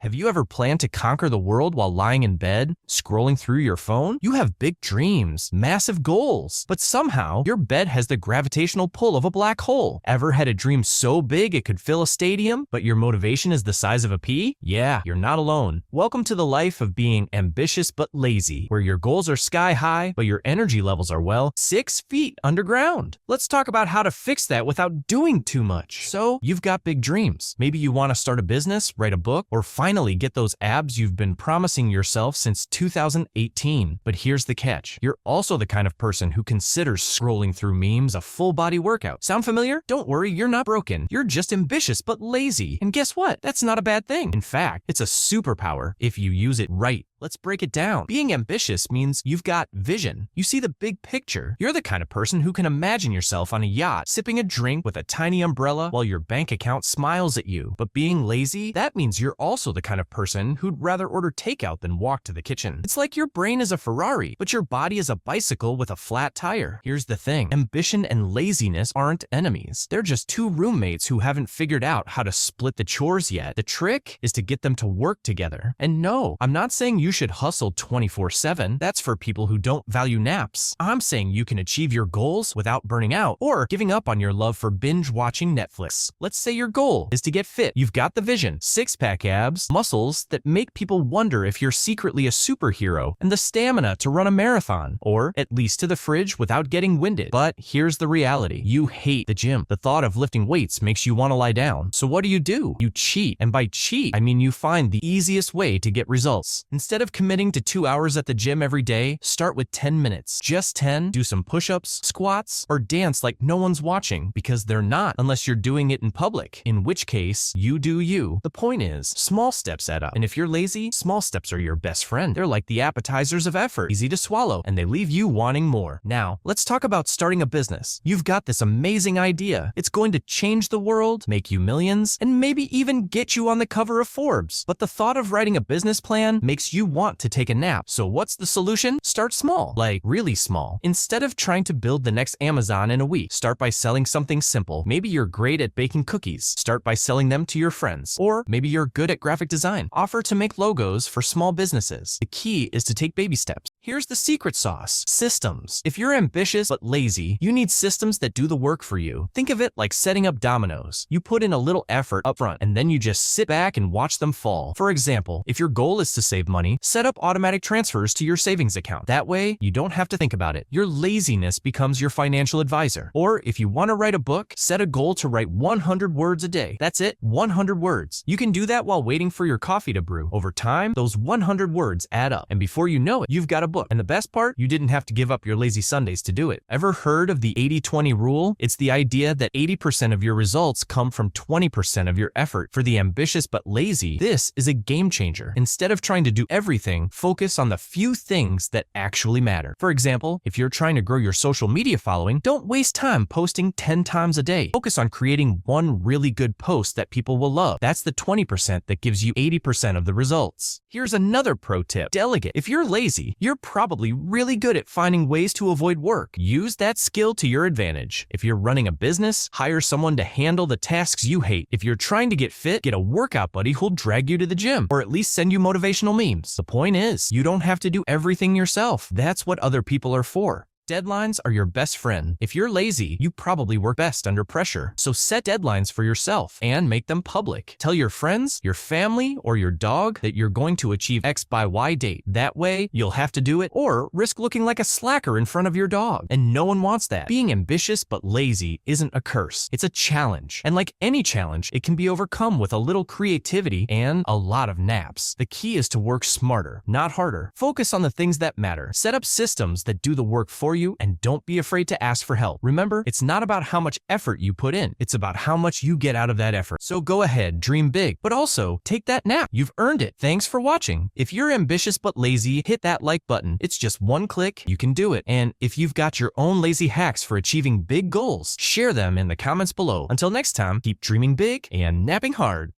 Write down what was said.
Have you ever planned to conquer the world while lying in bed, scrolling through your phone? You have big dreams, massive goals, but somehow your bed has the gravitational pull of a black hole. Ever had a dream so big it could fill a stadium, but your motivation is the size of a pea? Yeah, you're not alone. Welcome to the life of being ambitious but lazy, where your goals are sky high, but your energy levels are, well, 6 feet underground. Let's talk about how to fix that without doing too much. So, you've got big dreams. Maybe you want to start a business, write a book, or finally get those abs you've been promising yourself since 2018. But here's the catch. You're also the kind of person who considers scrolling through memes a full body workout. Sound familiar? Don't worry, you're not broken. You're just ambitious but lazy. And guess what? That's not a bad thing. In fact, it's a superpower if you use it right. Let's break it down. Being ambitious means you've got vision. You see the big picture. You're the kind of person who can imagine yourself on a yacht, sipping a drink with a tiny umbrella while your bank account smiles at you. But being lazy, that means you're also the kind of person who'd rather order takeout than walk to the kitchen. It's like your brain is a Ferrari, but your body is a bicycle with a flat tire. Here's the thing. Ambition and laziness aren't enemies. They're just two roommates who haven't figured out how to split the chores yet. The trick is to get them to work together. And no, I'm not saying you should hustle 24/7. That's for people who don't value naps. I'm saying you can achieve your goals without burning out or giving up on your love for binge watching Netflix. Let's say your goal is to get fit. You've got the vision, six-pack abs, muscles that make people wonder if you're secretly a superhero, and the stamina to run a marathon, or at least to the fridge without getting winded. But here's the reality. You hate the gym. The thought of lifting weights makes you want to lie down. So what do? You cheat. And by cheat, I mean you find the easiest way to get results. Instead of committing to 2 hours at the gym every day, start with 10 minutes. Just 10, do some push-ups, squats, or dance like no one's watching, because they're not unless you're doing it in public, in which case, you do you. The point is, small steps add up. And if you're lazy, small steps are your best friend. They're like the appetizers of effort, easy to swallow, and they leave you wanting more. Now, let's talk about starting a business. You've got this amazing idea. It's going to change the world, make you millions, and maybe even get you on the cover of Forbes. But the thought of writing a business plan makes you want to take a nap. So what's the solution? Start small, like really small. Instead of trying to build the next Amazon in a week, start by selling something simple. Maybe you're great at baking cookies. Start by selling them to your friends. Or maybe you're good at graphic design. Offer to make logos for small businesses. The key is to take baby steps. Here's the secret sauce: systems. If you're ambitious but lazy, you need systems that do the work for you. Think of it like setting up dominoes. You put in a little effort up front, and then you just sit back and watch them fall. For example, if your goal is to save money, set up automatic transfers to your savings account. That way, you don't have to think about it. Your laziness becomes your financial advisor. Or if you want to write a book, set a goal to write 100 words a day. That's it, 100 words. You can do that while waiting for your coffee to brew. Over time, those 100 words add up, and before you know it, you've got a book. And the best part, you didn't have to give up your lazy Sundays to do it. Ever heard of the 80-20 rule? It's the idea that 80% of your results come from 20% of your effort. For the ambitious but lazy, this is a game changer. Instead of trying to do everything, focus on the few things that actually matter. For example, if you're trying to grow your social media following, don't waste time posting 10 times a day. Focus on creating one really good post that people will love. That's the 20% that gives you 80% of the results. Here's another pro tip: delegate. If you're lazy, you're probably really good at finding ways to avoid work. Use that skill to your advantage. If you're running a business, hire someone to handle the tasks you hate. If you're trying to get fit, get a workout buddy who'll drag you to the gym, or at least send you motivational memes. The point is, you don't have to do everything yourself. That's what other people are for. Deadlines are your best friend. If you're lazy, you probably work best under pressure. So set deadlines for yourself and make them public. Tell your friends, your family, or your dog that you're going to achieve X by Y date. That way, you'll have to do it or risk looking like a slacker in front of your dog. And no one wants that. Being ambitious but lazy isn't a curse. It's a challenge. And like any challenge, it can be overcome with a little creativity and a lot of naps. The key is to work smarter, not harder. Focus on the things that matter. Set up systems that do the work for you, and don't be afraid to ask for help. Remember, it's not about how much effort you put in, it's about how much you get out of that effort. So go ahead, dream big, but also take that nap. You've earned it. Thanks for watching. If you're ambitious but lazy, hit that like button. It's just one click, you can do it. And if you've got your own lazy hacks for achieving big goals, share them in the comments below. Until next time, keep dreaming big and napping hard.